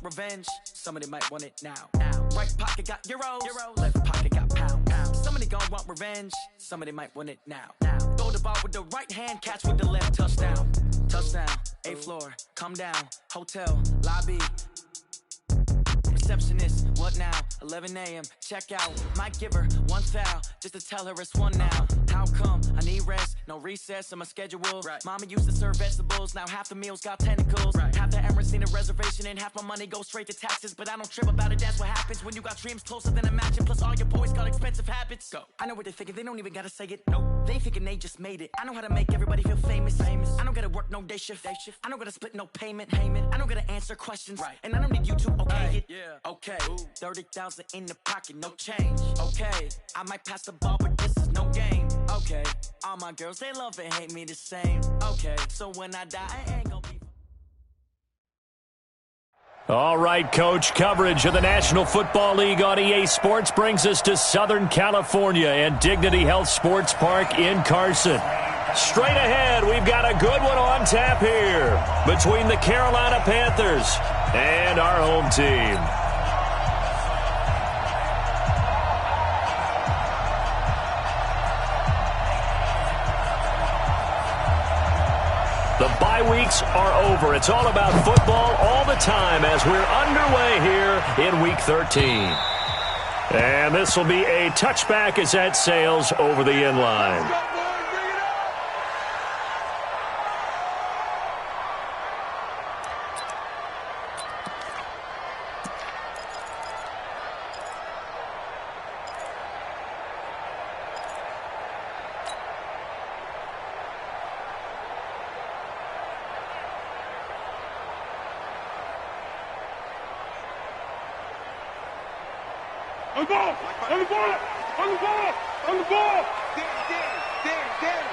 revenge. Somebody might want it now. Right pocket got euros. Left pocket got pounds. Somebody gon' want revenge. Somebody might want it now. Throw the ball with the right hand, catch with the left. Touchdown. Touchdown. 8th floor. Come down. Hotel. Lobby. Receptionist, what now? 11 a.m. Check out. Might give her one foul just to tell her it's one now. How come? I need rest, no recess in my schedule. Right. Mama used to serve vegetables, now half the meals got tentacles. Right. Half the Emirates need a reservation and half my money goes straight to taxes. But I don't trip about it, that's what happens when you got dreams closer than a match. And plus all your boys got expensive habits. Go. I know what they're thinking, they don't even gotta say it. No, they thinking they just made it. I know how to make everybody feel famous. I don't gotta work no day shift. I don't gotta split no payment. I don't gotta answer questions. Right. And I don't need you to okay it. Yeah. Okay, 30,000 in the pocket, no change. Okay, I might pass the ball, but this is no game. Okay, all my girls, they love and hate me the same. Okay, so when I die, I ain't gonna be... All right, Coach, coverage of the National Football League on EA Sports brings us to Southern California and Dignity Health Sports Park in Carson. Straight ahead, we've got a good one on tap here between the Carolina Panthers and our home team. The bye weeks are over. It's all about football all the time as we're underway here in Week 13. And this will be a touchback as that sails over the end line. On the ball! On the ball! On the ball! On the ball! There!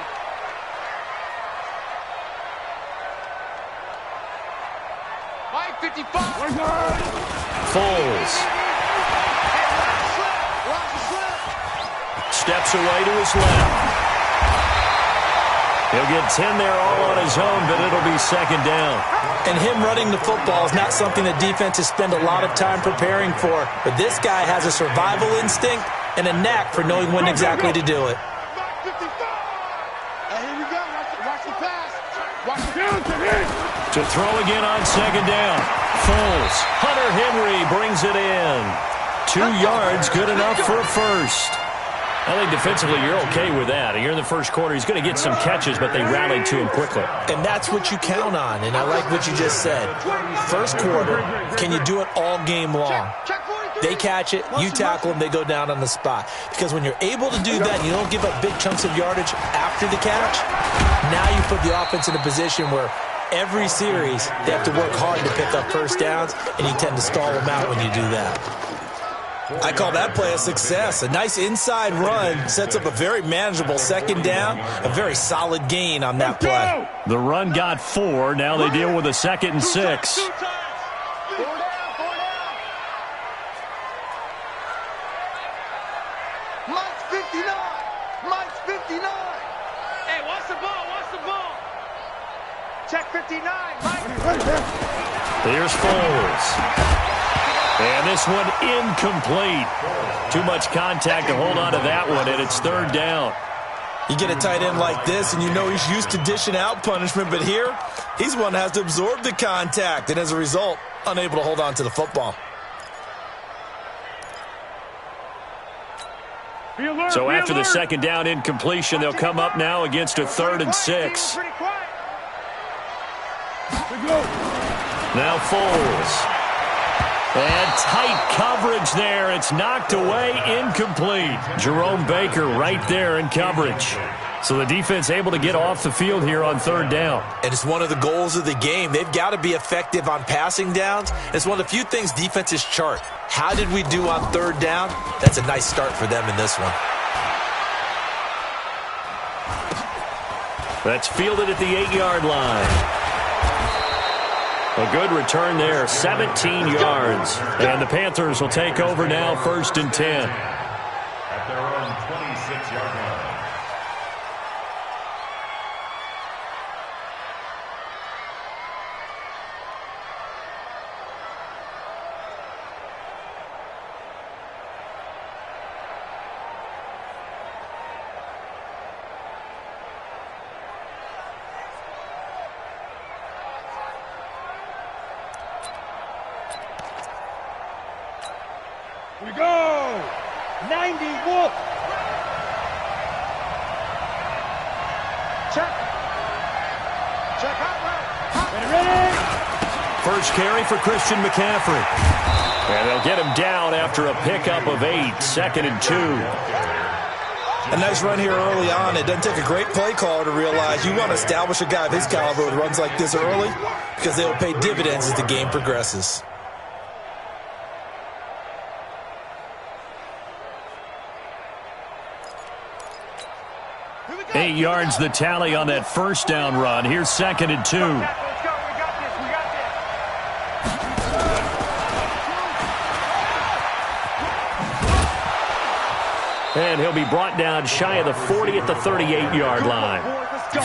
Mike, 55! Foles. Steps away to his left. He'll get 10 there all on his own, but it'll be second down. And him running the football is not something that defenses spend a lot of time preparing for. But this guy has a survival instinct and a knack for knowing when exactly to do it. Hey, here we go. Watch the pass. Watch the down. To throw again on second down. Foles. Hunter Henry brings it in. 2 yards, good enough for a first. I think defensively you're okay with that. Here in the first quarter, he's going to get some catches, but they rallied to him quickly. And that's what you count on, and I like what you just said. First quarter, can you do it all game long? They catch it, you tackle them, they go down on the spot. Because when you're able to do that, you don't give up big chunks of yardage after the catch, now you put the offense in a position where every series they have to work hard to pick up first downs, and you tend to stall them out when you do that. I call that play a success. A nice inside run sets up a very manageable second down, a very solid gain on that play. The run got 4. Now they deal with a 2nd and 6. Mike's 59. Mike's 59. Hey, watch the ball. Watch the ball. Check 59. Mike. Here's Foles. And this one incomplete. Too much contact to hold on to that one, and it's third down. You get a tight end like this, and you know he's used to dishing out punishment, but here, he's one that has to absorb the contact, and as a result, unable to hold on to the football. So after the second down incompletion, they'll come up now against a 3rd and 6. Now Foles. And tight coverage there. It's knocked away, incomplete. Jerome Baker right there in coverage. So the defense able to get off the field here on third down. And it's one of the goals of the game. They've got to be effective on passing downs. It's one of the few things defenses chart. How did we do on third down? That's a nice start for them in this one. That's fielded at the 8-yard line. A good return there, 17 yards. And the Panthers will take over now, 1st and 10. At their own 26-yard line. We go. 90 Wolf. Check. Check out. Ready. First carry for Christian McCaffrey. And they'll get him down after a pickup of 8, 2nd and 2. A nice run here early on. It doesn't take a great play caller to realize you want to establish a guy of his caliber with runs like this early because they'll pay dividends as the game progresses. Eight yards the tally on that first down run. Here's 2nd and 2. Let's go. We got this. We got this. And he'll be brought down shy of the 40 at the 38-yard line.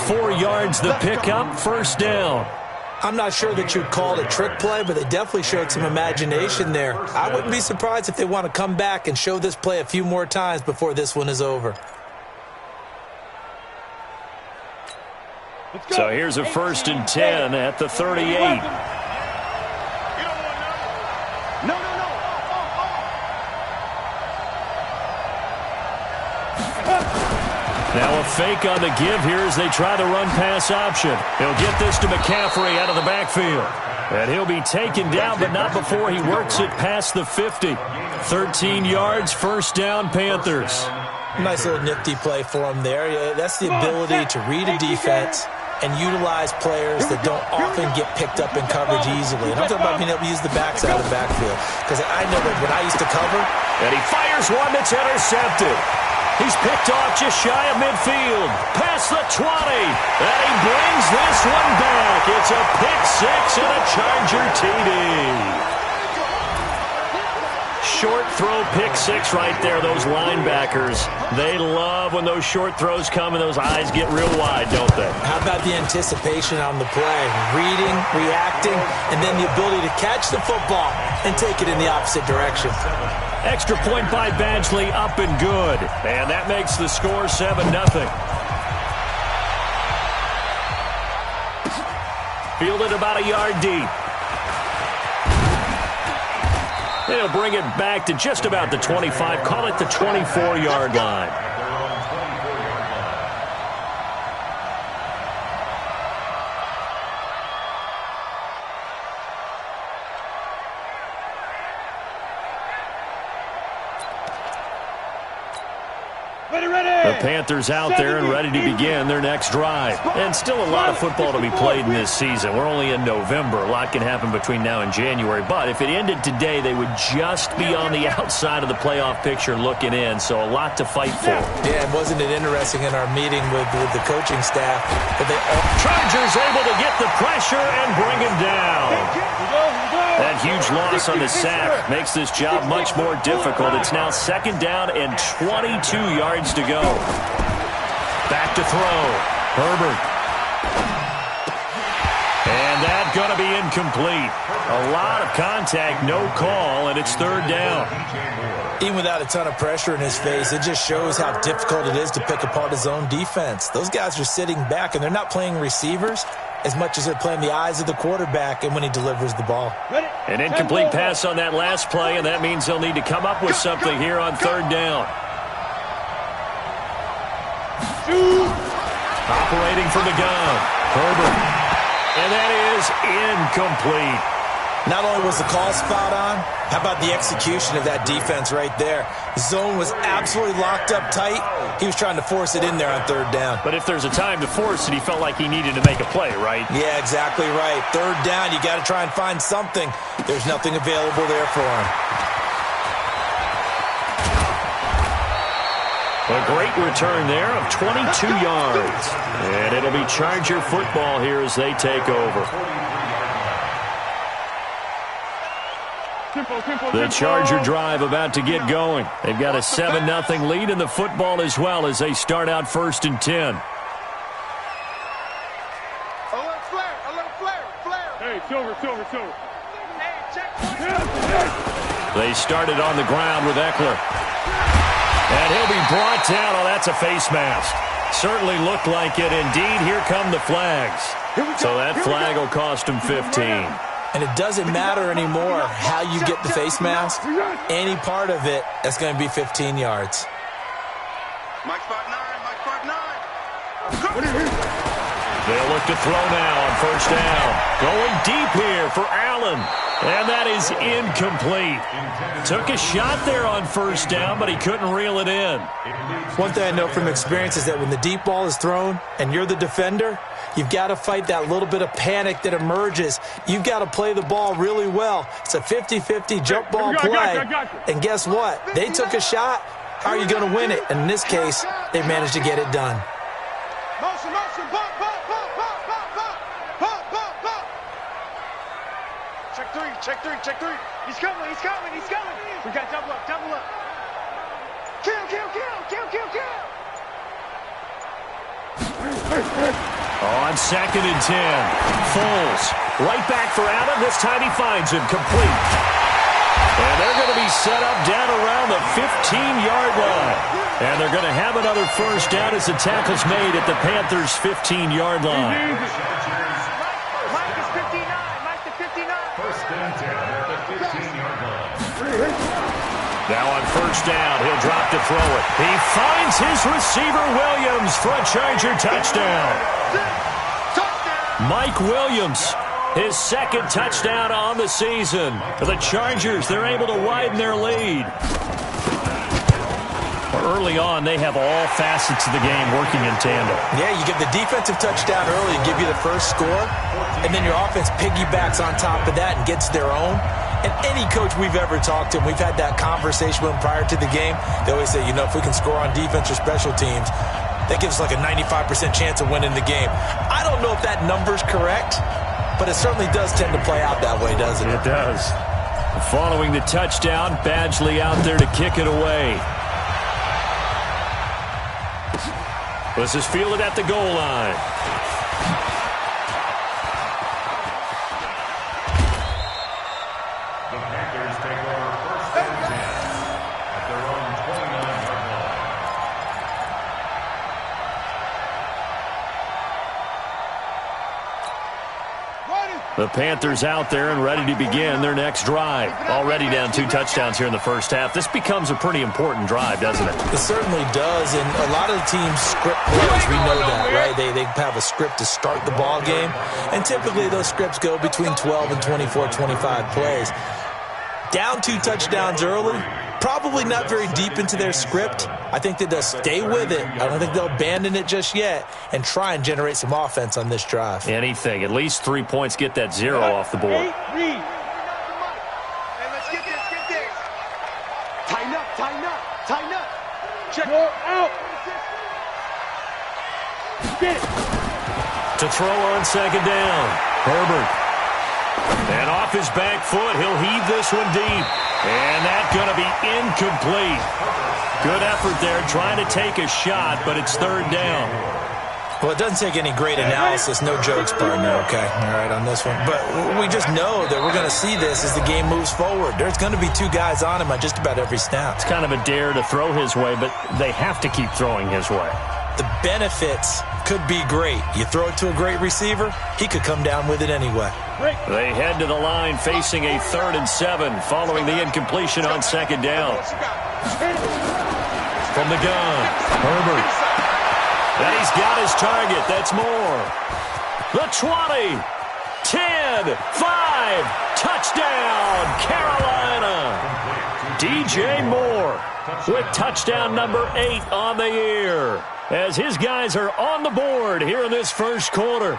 4 yards the pickup, first down. I'm not sure that you'd call it a trick play, but they definitely showed some imagination there. I wouldn't be surprised if they want to come back and show this play a few more times before this one is over. So here's a 1st and 10 at the 38. Now a fake on the give here as they try the run-pass option. He'll get this to McCaffrey out of the backfield. And he'll be taken down, but not before he works it past the 50. 13 yards, first down, Panthers. Nice little nifty play for him there. Yeah, that's the ability to read a defense and utilize players that don't often get picked up in coverage easily. And I'm talking about being able to use the backside of the backfield. Because I know that when I used to cover. And he fires one that's intercepted. He's picked off just shy of midfield. Past the 20. And he brings this one back. It's a pick six and a Charger TD. Short throw pick six right there. Those linebackers, they love when those short throws come and those eyes get real wide, don't they? How about the anticipation on the play? Reading, reacting, and then the ability to catch the football and take it in the opposite direction. Extra point by Badgley, up and good. And that makes the score 7-0. Fielded about a yard deep. They'll bring it back to just about the 25. Call it the 24-yard line. The Panthers out there and ready to begin their next drive. And still a lot of football to be played in this season. We're only in November. A lot can happen between now and January. But if it ended today, they would just be on the outside of the playoff picture looking in. So a lot to fight for. Yeah, and wasn't it interesting in our meeting with the coaching staff that they all... Chargers able to get the pressure and bring him down. That huge loss on the sack makes this job much more difficult. It's now 2nd down and 22 yards to go. Back to throw. Herbert. And that's going to be incomplete. A lot of contact, no call, and it's 3rd down. Even without a ton of pressure in his face, it just shows how difficult it is to pick apart his own defense. Those guys are sitting back, and they're not playing receivers as much as they're playing the eyes of the quarterback and when he delivers the ball. An incomplete pass on that last play, and that means they'll need to come up with something here on 3rd down. Operating from the gun, Herbert. And that is incomplete. Not only was the call spot on, how about the execution of that defense right there? The zone was absolutely locked up tight. He was trying to force it in there on 3rd down. But if there's a time to force it, he felt like he needed to make a play, right? Yeah, exactly right. 3rd down, you got to try and find something. There's nothing available there for him. A great return there of 22 yards. And it'll be Charger football here as they take over. The Charger drive about to get going. They've got a 7-0 lead in the football as well as they start out 1st and 10. Hey, Silver. They started on the ground with Eckler. And he'll be brought down. Oh, that's a face mask. Certainly looked like it. Indeed, here come the flags. So that flag will cost him 15. And it doesn't matter anymore how you get the face mask. Any part of it, that's going to be 15 yards. Mike 5'9", Mike 5'9". They'll look to throw now on first down. Going deep here for Allen. And that is incomplete. Took a shot there on first down, but he couldn't reel it in. One thing I know from experience is that when the deep ball is thrown and you're the defender, you've got to fight that little bit of panic that emerges. You've got to play the ball really well. It's a 50-50 jump ball play. And guess what? They took a shot. How are you going to win it? And in this case, they managed to get it done. Motion, motion, bump, bump, bump, bump, bump, bump, bump, bump, bump. Check three, check three, check three. He's coming, he's coming, he's coming. We got double up, double up. Kill, kill, kill, kill, kill, kill. On 2nd and 10, Foles right back for Allen. This time he finds him complete. And they're going to be set up down around the 15-yard line. And they're going to have another first down as the tackle's made at the Panthers' 15-yard line. Mike is 59, Mike the 59. First and 10 at the 15-yard line. Now on first down, he'll drop to throw it. He finds his receiver, Williams, for a Charger touchdown. Mike Williams, his second touchdown on the season. For the Chargers, they're able to widen their lead. Early on, they have all facets of the game working in tandem. Yeah, you get the defensive touchdown early and give you the first score, and then your offense piggybacks on top of that and gets their own. And any coach we've ever talked to, and we've had that conversation with them prior to the game, they always say, you know, if we can score on defense or special teams, that gives us like a 95% chance of winning the game. I don't know if that number's correct, but it certainly does tend to play out that way, doesn't it? It does. Following the touchdown, Badgley out there to kick it away. This is fielded at the goal line. The Panthers take over first and 10 at their own 29-yard line. The Panthers out there and ready to begin their next drive. Already down 2 touchdowns here in the first half. This becomes a pretty important drive, doesn't it? It certainly does, and a lot of the teams script plays. We know that, right? They have a script to start the ball game, and typically those scripts go between 12 and 24, 25 plays. Down 2 touchdowns early, probably not very deep into their script. I think that they'll stay with it. I don't think they'll abandon it just yet and try and generate some offense on this drive. Anything. At least 3 points, get that 0 off the board. Hey, let's get this, get this. Tighten up, tighten up, tighten up. Check. Go out. Get it. To throw on 2nd down, Herbert. And off his back foot, he'll heave this one deep. And that's going to be incomplete. Good effort there, trying to take a shot, but it's 3rd down. Well, it doesn't take any great analysis. No jokes, partner, okay? All right, on this one. But we just know that we're going to see this as the game moves forward. There's going to be 2 guys on him on just about every snap. It's kind of a dare to throw his way, but they have to keep throwing his way. The benefits could be great. You throw it to a great receiver, he could come down with it anyway. They head to the line facing a 3rd and 7 following the incompletion on 2nd down. From the gun, Herbert. And he's got his target. That's more. The 20, 10, 5, touchdown, Carolina. DJ Moore with touchdown number 8 on the year, as his guys are on the board here in this first quarter.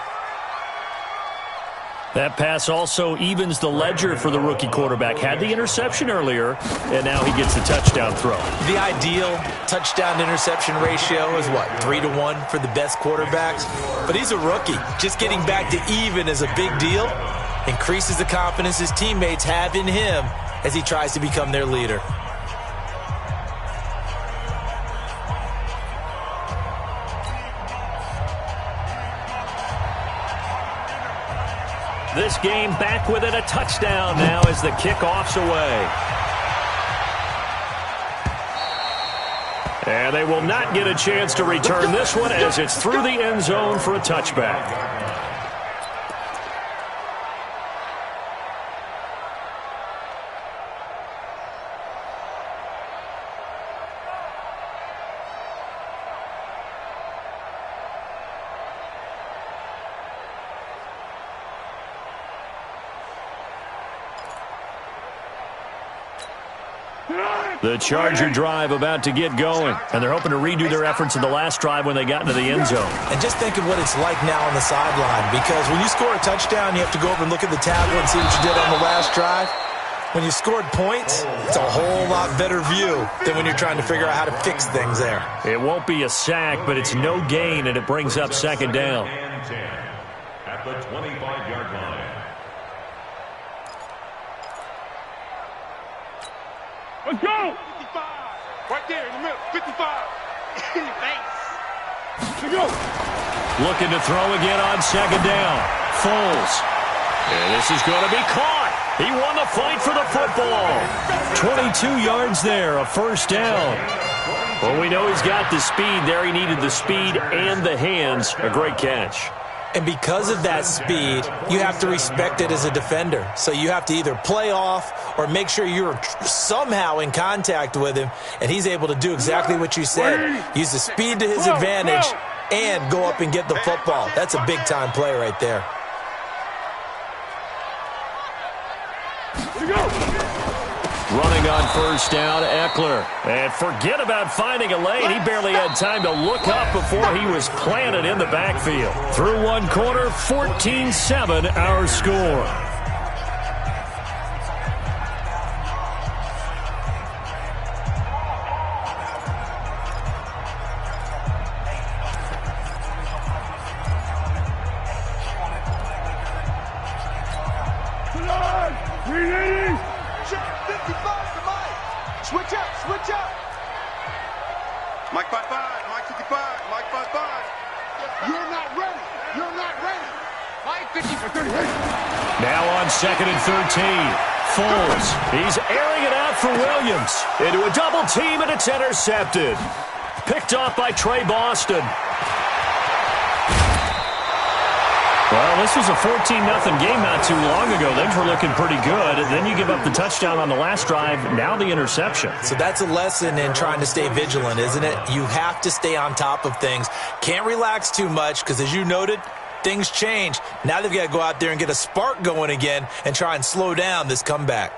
That pass also evens the ledger for the rookie quarterback. Had the interception earlier, and now he gets the touchdown throw. The ideal touchdown-interception ratio is, what, 3-to-1 for the best quarterbacks? But he's a rookie. Just getting back to even is a big deal. Increases the confidence his teammates have in him as he tries to become their leader. This game back within a touchdown now as the kickoff's away. And they will not get a chance to return this one as it's through the end zone for a touchback. The Charger drive about to get going, and they're hoping to redo their efforts in the last drive when they got into the end zone. And just think of what it's like now on the sideline, because when you score a touchdown, you have to go over and look at the tablet and see what you did on the last drive. When you scored points, it's a whole lot better view than when you're trying to figure out how to fix things there. It won't be a sack, but it's no gain, and it brings up second down. At the 25-yard line. Let's go! 55. Right there in the middle. 55. In the face. Let's go. Looking to throw again on second down. Foles. And this is going to be caught. He won the fight for the football. 22 yards there, a first down. Well, we know he's got the speed there. He needed the speed and the hands. A great catch. And because of that speed, you have to respect it as a defender. So you have to either play off or make sure you're somehow in contact with him, and he's able to do exactly what you said. Use the speed to his advantage and go up and get the football. That's a big-time play right there. Running on first down, Eckler. And forget about finding a lane. He barely had time to look up before he was planted in the backfield. Through one quarter, 14-7 our score. Switch up, switch up. Mike 55, Mike 55, Mike 55. You're not ready. You're not ready. Mike 55. Now on second and 13. Foles. He's airing it out for Williams. Into a double team, and it's intercepted. Picked off by Trey Boston. Well, this was a 14-0 game not too long ago. Things were looking pretty good. And then you give up the touchdown on the last drive, now the interception. So that's a lesson in trying to stay vigilant, isn't it? You have to stay on top of things. Can't relax too much because, as you noted, things change. Now they've got to go out there and get a spark going again and try and slow down this comeback.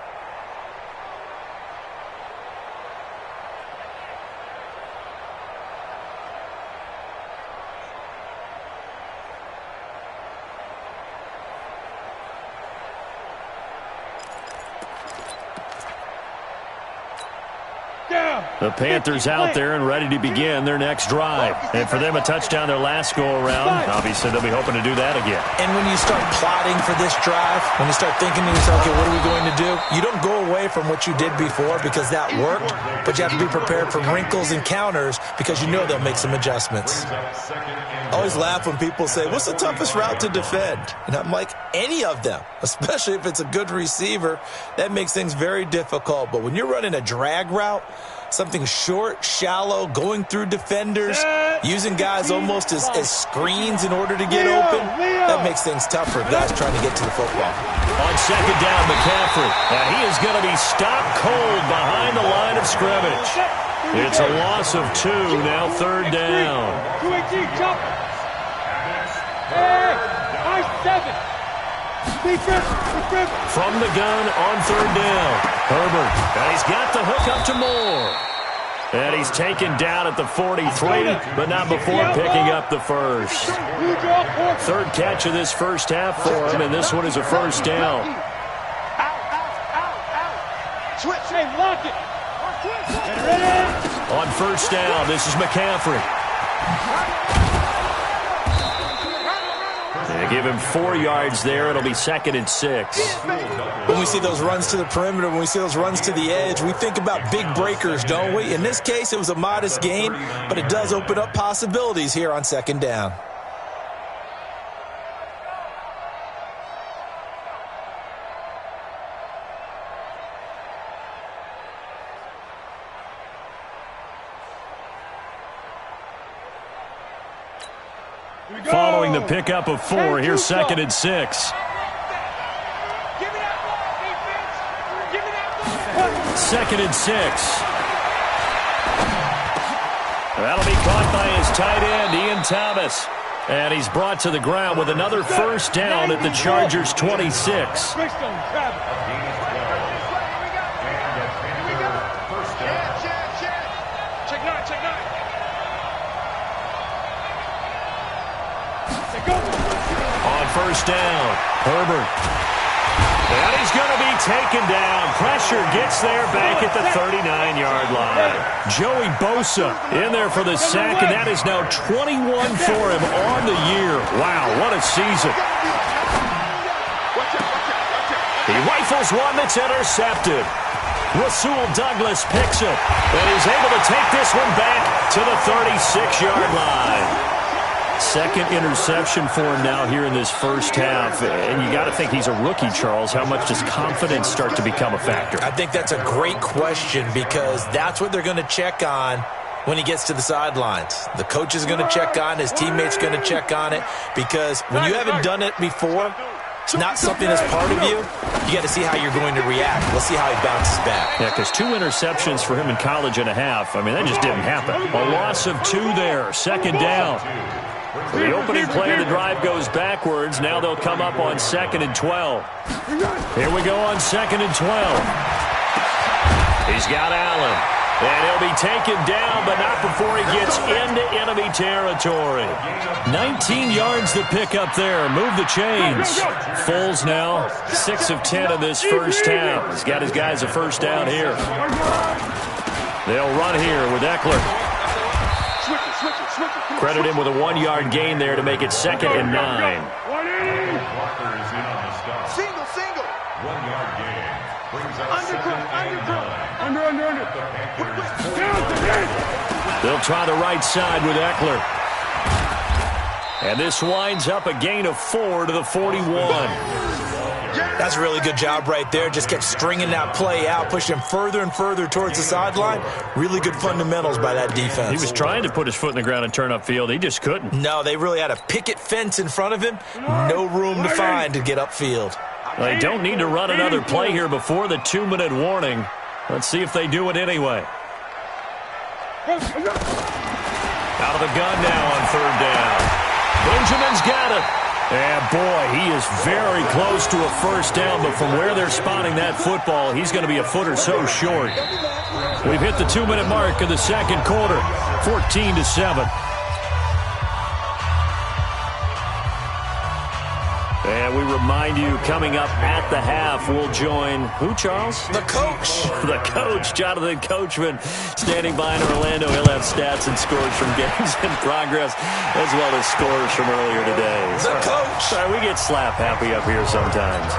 The Panthers out there and ready to begin their next drive. And for them, a touchdown their last go-around. Obviously, they'll be hoping to do that again. And when you start plotting for this drive, when you start thinking to yourself, okay, what are we going to do? You don't go away from what you did before because that worked, but you have to be prepared for wrinkles and counters because you know they'll make some adjustments. I always laugh when people say, what's the toughest route to defend? And I'm like, any of them, especially if it's a good receiver. That makes things very difficult. But when you're running a drag route, something short, shallow, going through defenders, using guys almost as screens in order to get open, that makes things tougher. Guys trying to get to the football. On second down, McCaffrey. And he is going to be stopped cold behind the line of scrimmage. It's a loss of 2, now third down. From the gun on third down, Herbert. And he's got the hook up to Moore. And he's taken down at the 43, but not before picking up the first. Third catch of this first half for him, and this one is a first down. On first down, this is McCaffrey. They give him 4 yards there. It'll be second and 6. When we see those runs to the perimeter, when we see those runs to the edge, we think about big breakers, don't we? In this case, it was a modest gain, but it does open up possibilities here on second down. Following the pickup of 4, here's second and 6. Second and 6. That'll be caught by his tight end, Ian Thomas. And he's brought to the ground with another first down at the Chargers' 26. first down. Herbert. And he's going to be taken down. Pressure gets there back at the 39-yard line. Joey Bosa in there for the sack, and that is now 21 for him on the year. Wow, what a season. He rifles one that's intercepted. Rasul Douglas picks it, and he's able to take this one back to the 36-yard line. Second interception for him now here in this first half. And you got to think he's a rookie, Charles. How much does confidence start to become a factor? I think that's a great question because that's what they're going to check on when he gets to the sidelines. The coach is going to check on, his teammates going to check on it, because when you haven't done it before, it's not something that's part of you. You got to see how you're going to react. We'll see how he bounces back. Yeah, because 2 interceptions for him in college and a half. I mean, that just didn't happen. A loss of 2 there. Second down. The opening play of the drive goes backwards. Now they'll come up on 2nd and 12. Here we go on 2nd and 12. He's got Allen. And he'll be taken down, but not before he gets into enemy territory. 19 yards to pick up there. Move the chains. Foles now 6 of 10 in this first half. He's got his guys a first down here. They'll run here with Eckler. Credit him with a 1-yard gain there to make it 2nd and 9. Walker is in on the stop. Single. 1-yard gain. Brings up Under. They'll try the right side with Eckler. And this winds up a gain of 4 to the 41. That's a really good job right there. Just kept stringing that play out, pushing him further and further towards the sideline. Really good fundamentals by that defense. He was trying to put his foot in the ground and turn upfield. He just couldn't. No, they really had a picket fence in front of him. No room to find to get upfield. They don't need to run another play here before the 2-minute warning. Let's see if they do it anyway. Out of the gun now on 3rd down. Benjamin's got it. And, boy, he is very close to a first down, but from where they're spotting that football, he's going to be a foot or so short. We've hit the 2-minute mark of the second quarter, 14-7. And we remind you, coming up at the half, we'll join who, Charles? The coach. The coach, Jonathan Coachman, standing by in Orlando. He'll have stats and scores from games in progress, as well as scores from earlier today. The coach. Sorry, we get slap happy up here sometimes.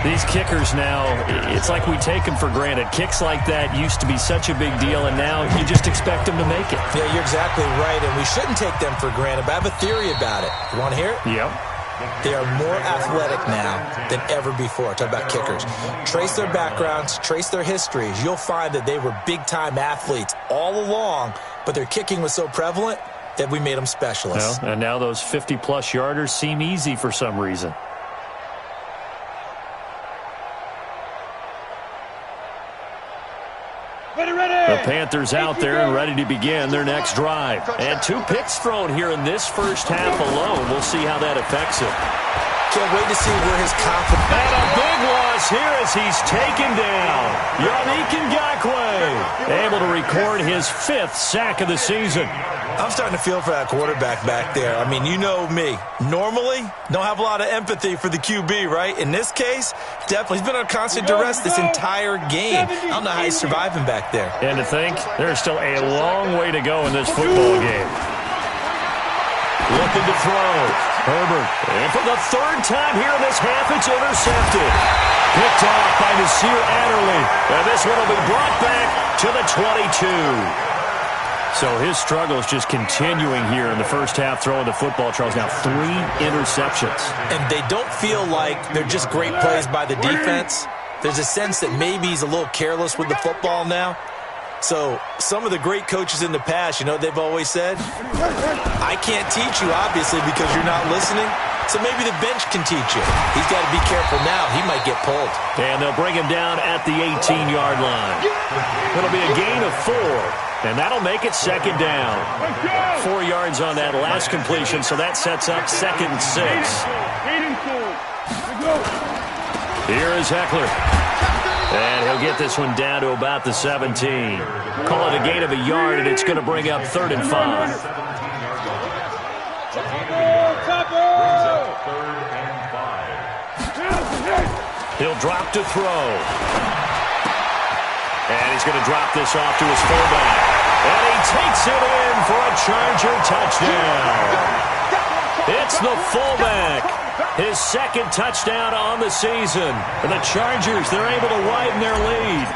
These kickers now, it's like we take them for granted. Kicks like that used to be such a big deal, and now you just expect them to make it. Yeah, you're exactly right, and we shouldn't take them for granted, but I have a theory about it. You want to hear it? Yep. They are more athletic now than ever before. Talk about kickers. Trace their backgrounds, trace their histories. You'll find that they were big-time athletes all along, but their kicking was so prevalent that we made them specialists. Well, and now those 50-plus yarders seem easy for some reason. The Panthers out there and ready to begin their next drive. And 2 picks thrown here in this first half alone. We'll see how that affects him. Can't wait to see where his confidence... And a big loss here as he's taken down. Yannick Ngakoue able to record his 5th sack of the season. I'm starting to feel for that quarterback back there. I mean, you know me. Normally, don't have a lot of empathy for the QB, right? In this case, definitely. He's been under constant duress this entire game. I don't know how he's surviving back there. And to think, there's still a long way to go in this football game. Looking to throw. Herbert. And for the 3rd time here in this half, it's intercepted. Picked off by Nasir Adderley. And this one will be brought back to the 22. So his struggles just continuing here in the first half, throwing the football, Charles. Now 3 interceptions. And they don't feel like they're just great plays by the defense. There's a sense that maybe he's a little careless with the football now. So some of the great coaches in the past, you know what they've always said? I can't teach you, obviously, because you're not listening. So maybe the bench can teach you. He's got to be careful now. He might get pulled. And they'll bring him down at the 18-yard line. It'll be a gain of 4. And that'll make it 2nd down. 4 yards on that last completion, so that sets up 2nd and 6. Here is Eckler. And he'll get this one down to about the 17. Call it a gain of a yard, and it's going to bring up 3rd and 5. 3rd and 5. He'll drop to throw. And he's going to drop this off to his fullback. And he takes it in for a Charger touchdown. It's the fullback. His second touchdown on the season. And the Chargers, they're able to widen their lead.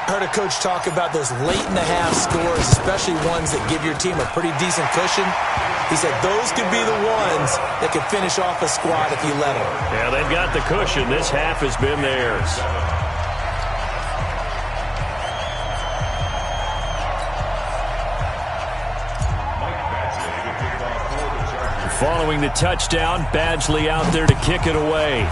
Heard a coach talk about those late-in-the-half scores, especially ones that give your team a pretty decent cushion. He said those could be the ones that could finish off a squad if you let them. Yeah, they've got the cushion. This half has been theirs. Following the touchdown, Badgley out there to kick it away.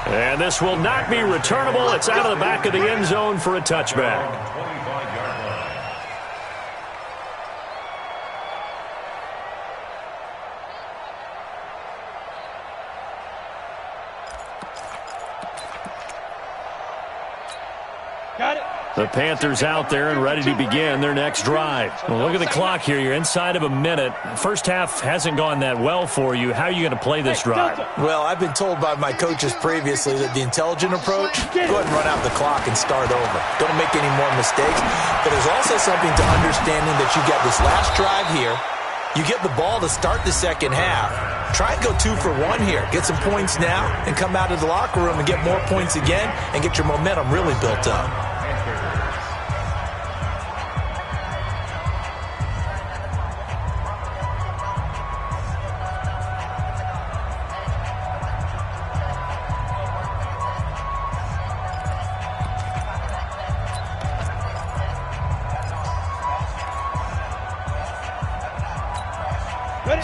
And this will not be returnable. It's out of the back of the end zone for a touchback. Got it. The Panthers out there and ready to begin their next drive. Well, look at the clock here. You're inside of a minute. First half hasn't gone that well for you. How are you going to play this drive? Well, I've been told by my coaches previously that the intelligent approach, go ahead and run out the clock and start over. Don't make any more mistakes. But there's also something to understanding that you get this last drive here. You get the ball to start the second half. Try and go 2 for 1 here. Get some points now and come out of the locker room and get more points again and get your momentum really built up.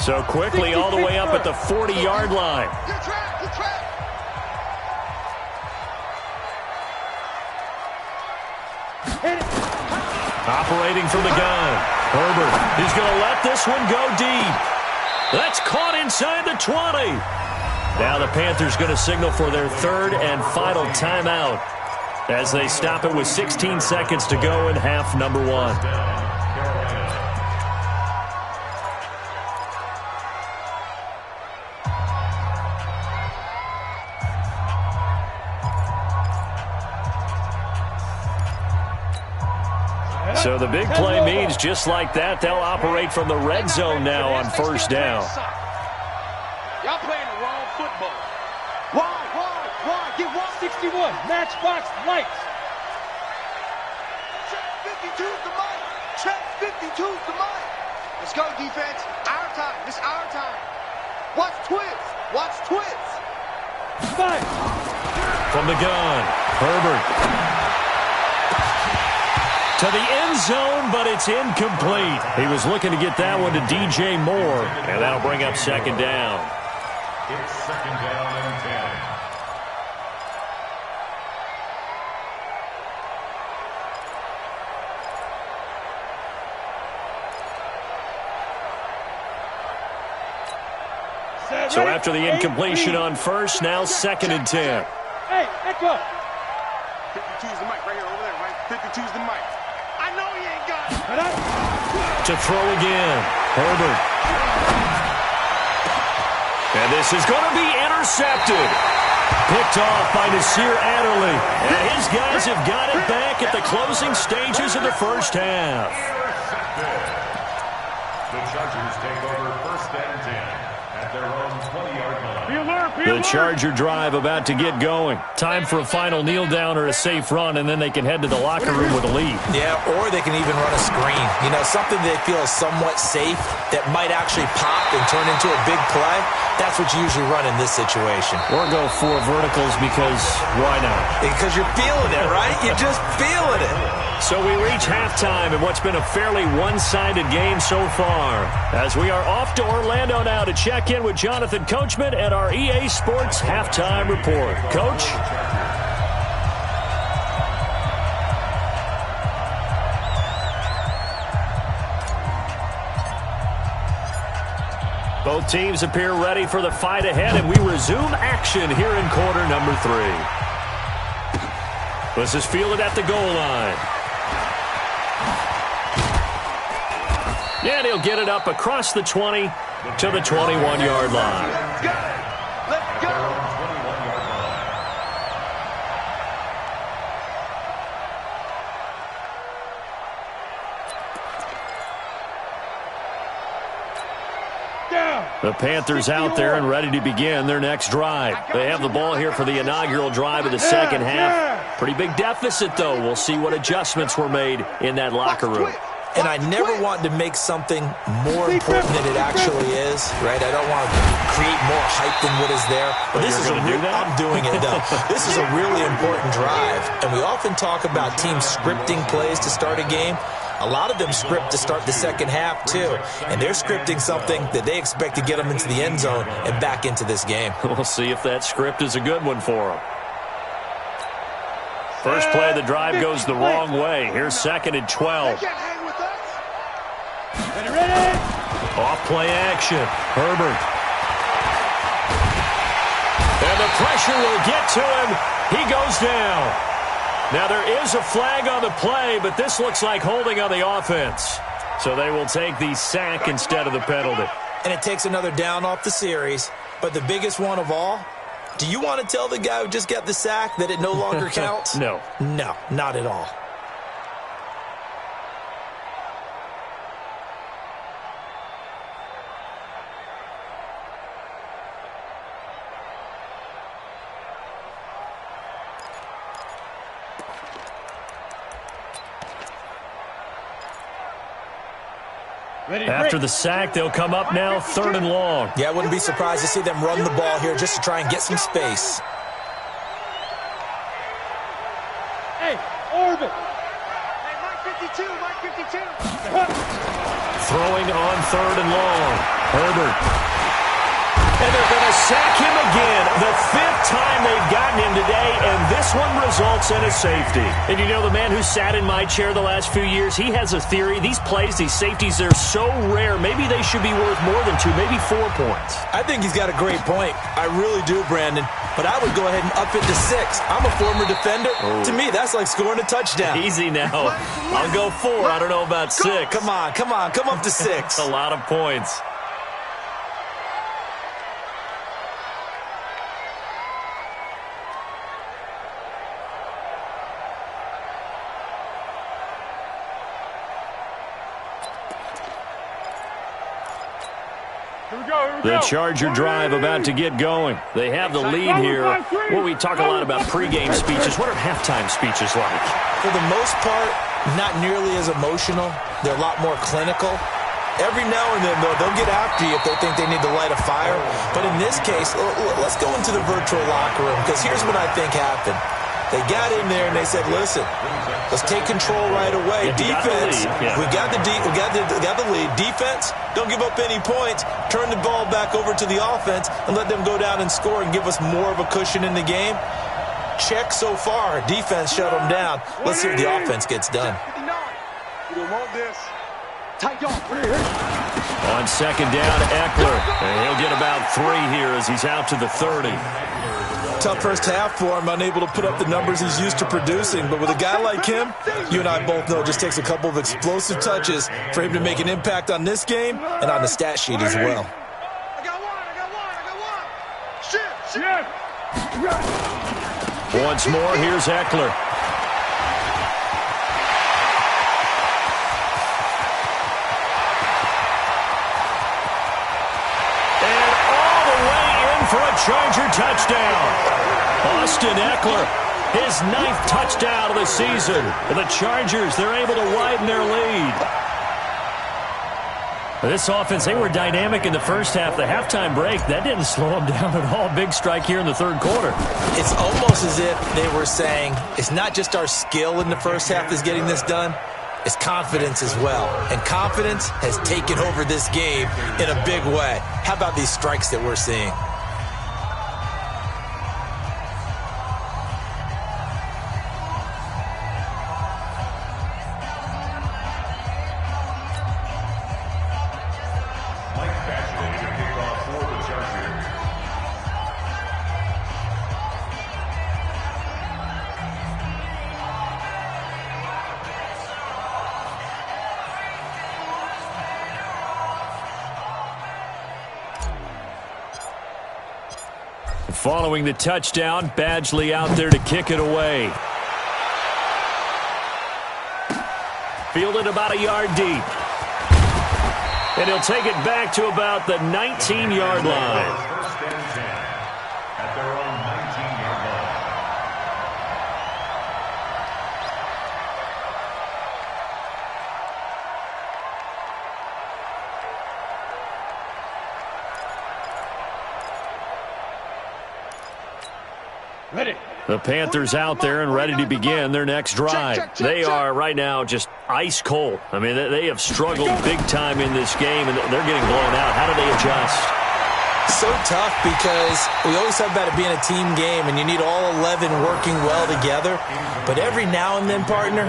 So quickly all the way up at the 40-yard line. Operating from the gun. Herbert, he's going to let this one go deep. That's caught inside the 20. Now the Panthers going to signal for their third and final timeout as they stop it with 16 seconds to go in half number 1. So the big play means just like that, they'll operate from the red zone now on first down. Y'all playing the wrong football. Why? Get 161. Matchbox lights. Check 52's the mic. Check 52's the mic. Let's go, defense. Our time. It's our time. Watch Twitz. Watch Twitz. Five. From the gun, Herbert. To the end zone, but it's incomplete. He was looking to get that one to DJ Moore, and that'll bring up second down. It's second down and 10. So after the incompletion on first, now second and 10. Hey, echo. 52's the mic right here, over there, right? 52's the mic. I know he ain't got it. To throw again, Herbert. And this is going to be intercepted. Picked off by Nasir Adderley. And his guys have got it back at the closing stages of the first half. The Chargers take over first and 10 at their own 20-yard line. The Charger drive about to get going. Time for a final kneel down or a safe run, and then they can head to the locker room with a lead. Yeah, or they can even run a screen. You know, something they feel is somewhat safe that might actually pop and turn into a big play. That's what you usually run in this situation. Or go 4 verticals because why not? Because you're feeling it, right? You're just feeling it. So we reach halftime in what's been a fairly one-sided game so far, as we are off to Orlando now to check in with Jonathan Coachman at our EA Sports Halftime Report. Coach? Both teams appear ready for the fight ahead, and we resume action here in quarter number 3. This is fielded at the goal line. And he'll get it up across the 20 to the 21-yard line. Let's go! Let's go! 21-yard line. The Panthers out there and ready to begin their next drive. They have the ball here for the inaugural drive of the second half. Pretty big deficit, though. We'll see what adjustments were made in that locker room. And I never want to make something more important than it actually is, right? I don't want to create more hype than what is there. But this is I'm doing it, though. This is a really important drive. And we often talk about teams scripting plays to start a game. A lot of them script to start the second half, too. And they're scripting something that they expect to get them into the end zone and back into this game. We'll see if that script is a good one for them. First play of the drive goes the wrong way. Here's 2nd and 12. Ready? Off play action. Herbert. And the pressure will get to him. He goes down. Now there is a flag on the play, but this looks like holding on the offense. So they will take the sack instead of the penalty. And it takes another down off the series. But the biggest one of all, do you want to tell the guy who just got the sack that it no longer counts? No. No, not at all. After the sack, they'll come up now 3rd and long. Yeah, I wouldn't be surprised to see them run the ball here just to try and get some space. Hey, Orbit. Hey, Mike 52, Mike 52. Throwing on 3rd and long. Herbert. And they're going to sack him again. The 5th time they've gotten him today, and this one results in a safety. And you know, the man who sat in my chair the last few years, he has a theory. These plays, these safeties, they're so rare. Maybe they should be worth more than 2, maybe 4 points. I think he's got a great point. I really do, Brandon. But I would go ahead and up it to 6. I'm a former defender. Oh. To me, that's like scoring a touchdown. Easy now. I'll go 4. I don't know about 6. Come on. Come up to 6. A lot of points. The Charger drive about to get going. They have the lead here. Well, we talk a lot about pregame speeches. What are halftime speeches like? For the most part, not nearly as emotional. They're a lot more clinical. Every now and then, though, they'll get after you if they think they need to light a fire. But in this case, let's go into the virtual locker room, because here's what I think happened. They got in there and they said, listen, let's take control right away. Defense, we got the lead. Defense, don't give up any points. Turn the ball back over to the offense and let them go down and score and give us more of a cushion in the game. Check so far. Defense shut them down. Let's see what the offense gets done. You don't want this. On 2nd down, Eckler. And he'll get about 3 here as he's out to the 30. Tough first half for him, unable to put up the numbers he's used to producing. But with a guy like him, you and I both know it just takes a couple of explosive touches for him to make an impact on this game and on the stat sheet as well. I got one. Shit. Once more, here's Eckler. For a Charger touchdown. Austin Eckler, his 9th touchdown of the season. The Chargers, they're able to widen their lead. This offense, they were dynamic in the first half. The halftime break, that didn't slow them down at all. Big strike here in the 3rd quarter. It's almost as if they were saying, it's not just our skill in the first half that's getting this done. It's confidence as well. And confidence has taken over this game in a big way. How about these strikes that we're seeing? Following the touchdown, Badgley out there to kick it away. Fielded about a yard deep. And he'll take it back to about the 19-yard line. First and 10 at their own 19-yard line. Ready. The Panthers out there and ready to begin their next drive. They are right now just ice cold. I mean, they have struggled big time in this game, and they're getting blown out. How do they adjust? So tough because we always talk about it being a team game, and you need all 11 working well together. But every now and then, partner,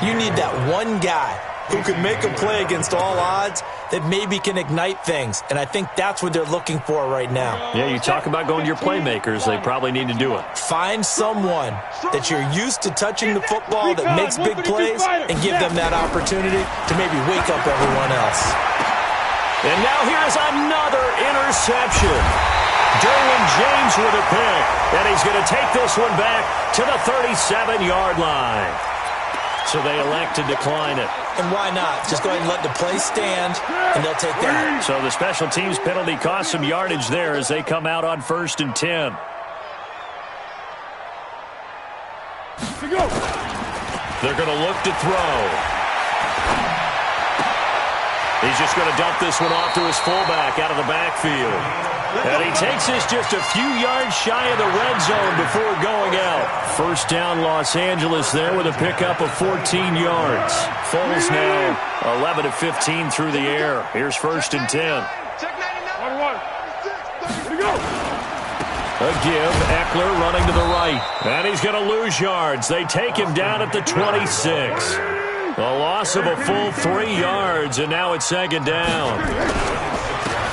you need that one guy who can make a play against all odds that maybe can ignite things. And I think that's what they're looking for right now. Yeah, you talk about going to your playmakers. They probably need to do it. Find someone that you're used to touching the football that makes big plays and give them that opportunity to maybe wake up everyone else. And now here's another interception. Derwin James with a pick. And he's going to take this one back to the 37-yard line. So they elect to decline it. And why not? Just go ahead and let the play stand, and they'll take that. So the special teams penalty cost some yardage there as they come out on 1st and 10. They're going to look to throw. He's just going to dump this one off to his fullback out of the backfield. And he takes this just a few yards shy of the red zone before going out. First down, Los Angeles there with a pickup of 14 yards. Foles now 11 of 15 through the air. Here's 1st and 10. A give, Eckler running to the right. And he's going to lose yards. They take him down at the 26. A loss of a full 3 yards, and now it's 2nd down.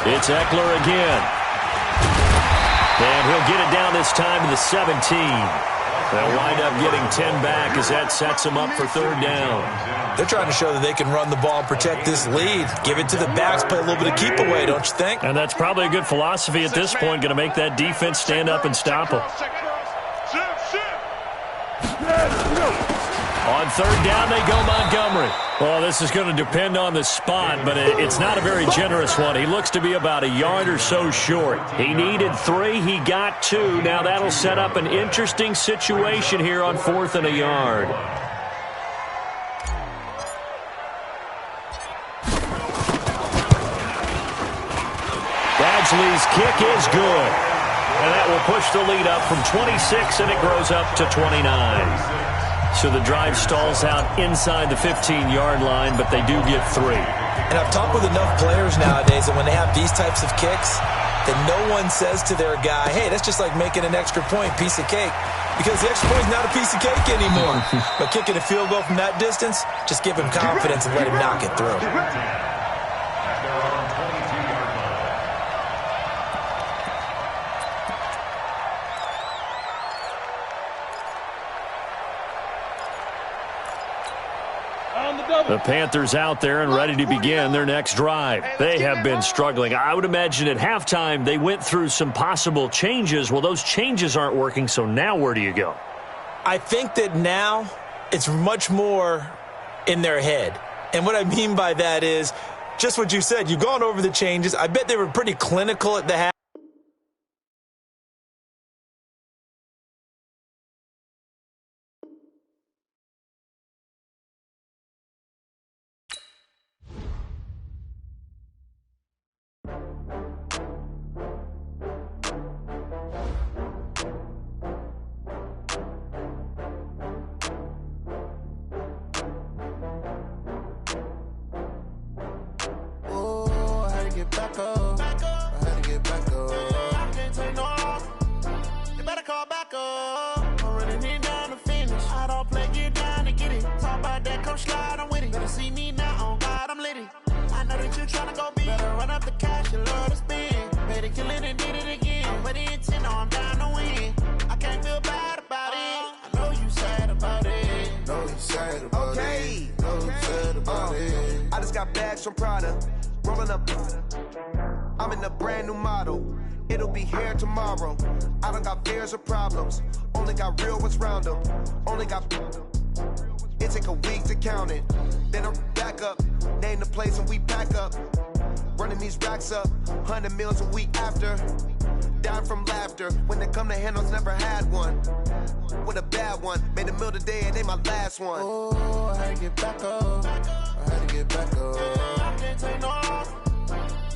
It's Eckler again. And he'll get it down this time to the 17. They'll wind up getting 10 back as that sets them up for 3rd down. They're trying to show that they can run the ball and protect this lead. Give it to the backs, play a little bit of keep away, don't you think? And that's probably a good philosophy at this point, going to make that defense stand up and stop them. On 3rd down, they go Montgomery. Well, this is going to depend on the spot, but it's not a very generous one. He looks to be about a yard or so short. He needed 3. He got 2. Now that'll set up an interesting situation here on 4th and a yard. Badgley's kick is good. And that will push the lead up from 26, and it grows up to 29. So the drive stalls out inside the 15-yard line, but they do get 3. And I've talked with enough players nowadays that when they have these types of kicks, that no one says to their guy, hey, that's just like making an extra point, piece of cake. Because the extra point is not a piece of cake anymore. But kicking a field goal from that distance, just give him confidence and let him knock it through. The Panthers out there and ready to begin their next drive. They have been struggling. I would imagine at halftime they went through some possible changes. Well, those changes aren't working, so now where do you go? I think that now it's much more in their head. And what I mean by that is just what you said. You've gone over the changes. I bet they were pretty clinical at the half. I just got bags from Prada, rolling up. I'm in a brand new model. It'll be here tomorrow. I don't got fears or problems. Only got real ones round them. Only got... It take a week to count it. Then I'm back up. Name the place and we pack up. Running these racks up. 100 meals a week after. Dying from laughter. When they come to handles, never had one. With a bad one. Made a meal today and they my last one. Oh, I had to get back up. I had to get back up. I can't take no off.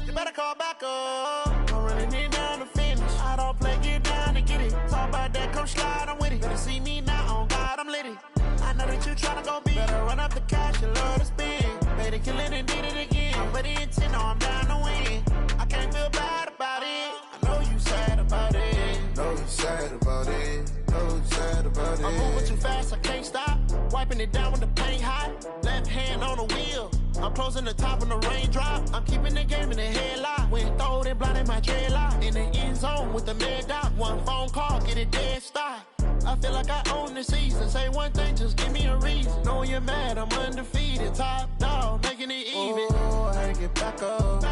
You better call back up. I'm running it down to finish. I don't play, get down to get it. Talk about that, come slide, I'm with it. Better see me now, on God, I'm lit it. I know that you tryna go big. Better run up the cash and love to spend. Made it, kill it, and did it again. But the intent, no, I'm down to win. I can't feel bad about it. I know you sad about it. Know you sad about it. Know you sad about it. I'm moving too fast, I can't stop. Wiping it down with the paint hot. Left hand on the wheel. I'm closing the top when the raindrop. I'm keeping the game in the headlock. When throwed and blinded my dreadlock. In the end zone with the mad dot. One phone call, get it dead stop. I feel like I own the season. Say one thing, just give me a reason. Knowing you're mad, I'm undefeated. Top dog, making it even. Oh, I had to get back up. I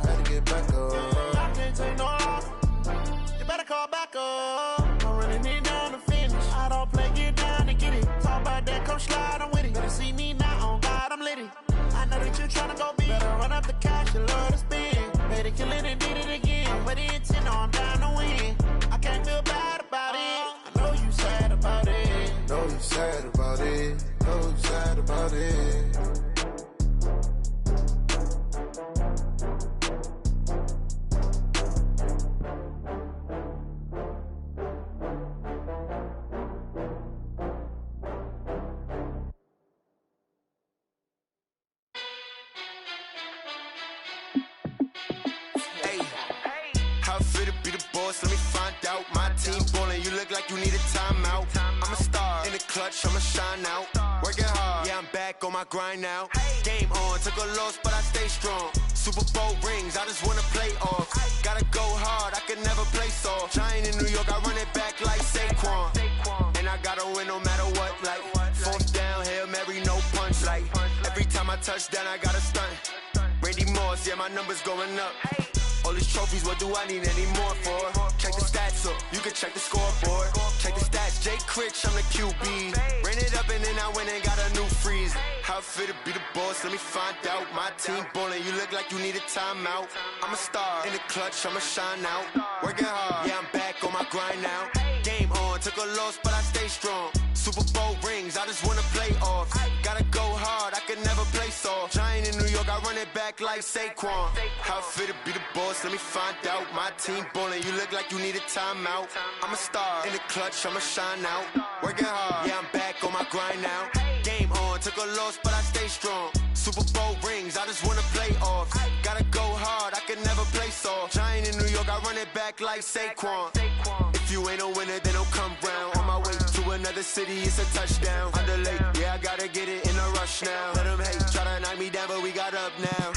had to get back up. I can't take no off. You better call back up. I'm running it down to finish. I don't play, get down to get it. Talk about that, come slide, I'm with it. Better see me now, on God, I'm lit it. I know that you tryna go big. Better run up the cash and love to spend. Made it, kill it, and did it again. But the intent, no, I'm down to win. I can't feel bad about it. I know you sad about it. Know you sad about it. Know you sad about it. Let me find out. My team ballin', you look like you need a timeout. I'm a star in the clutch, I'ma shine out. Working hard, yeah, I'm back on my grind now. Game on, took a loss, but I stay strong. Super Bowl rings, I just wanna play off. Gotta go hard, I can never play soft. Giant in New York, I run it back like Saquon. And I gotta win no matter what, like fourth down, Hail Mary, no punch. Like every time I touch down, I gotta stunt. Randy Moss, yeah, my numbers going up. All these trophies, what do I need any more for? Check the stats up, you can check the scoreboard. Check the stats, Jay Critch, I'm the QB. Ran it up and then I went and got a new freeze. How it feel to be the boss, let me find out. My team ballin', you look like you need a timeout. I'm a star in the clutch, I'ma shine out. Working hard, yeah, I'm back on my grind now. Game on, took a loss, but I stay strong. Super Bowl rings, I just wanna play off. Gotta go hard, I can never play soft. Giant in New York, I run it back like Saquon. How it feel to be the boss, let me find out. My team ballin', you look like you need a timeout. I'm a star in the clutch, I'ma shine out. Working hard, yeah, I'm back on my grind now. Game on, took a loss, but I stay strong. Super Bowl rings, I just wanna play off. Gotta go hard, I can never play soft. Giant in New York, I run it back like Saquon. If you ain't a winner, then don't come round. On my way to another city, it's a touchdown. Underlay, yeah, I gotta get it in a rush now. Let them hate, try to knock me down, but we got up now.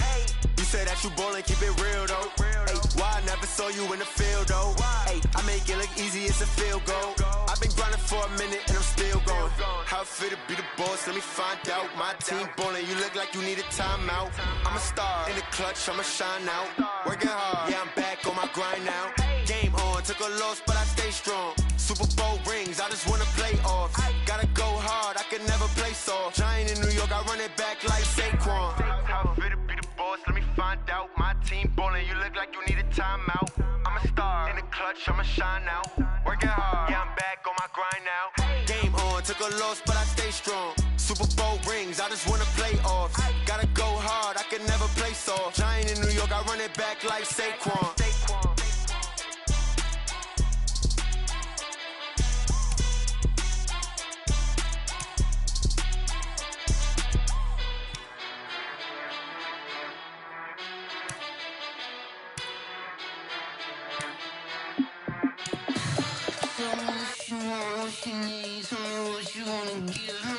You say that you ballin', keep it real though. Ay, why I never saw you in the field though? Ay, I make it look easy, it's a field goal. I've been grinding for a minute and I'm still going. How it feel to be the boss, let me find out. My team ballin', you look like you need a timeout. I'm a star in the clutch, I'ma shine out. Working hard, yeah, I'm back on my grind now. Game on, took a loss, but I stay strong. Super Bowl rings, I just wanna play off. Gotta go hard, I can never play soft. Giant in New York, I run it back like Saquon. How it feel to be the boss, let me find out. My team ballin', you look like you need a timeout. I'm a star in the clutch, I'ma shine out. Working hard, yeah, I'm back on my grind now. Game on, took a loss, but I stay strong. Super Bowl rings, I just wanna play off. Gotta go hard, I can never play soft. Giant in New York, I run it back like Saquon. What you want, what you need, tell me what you wanna give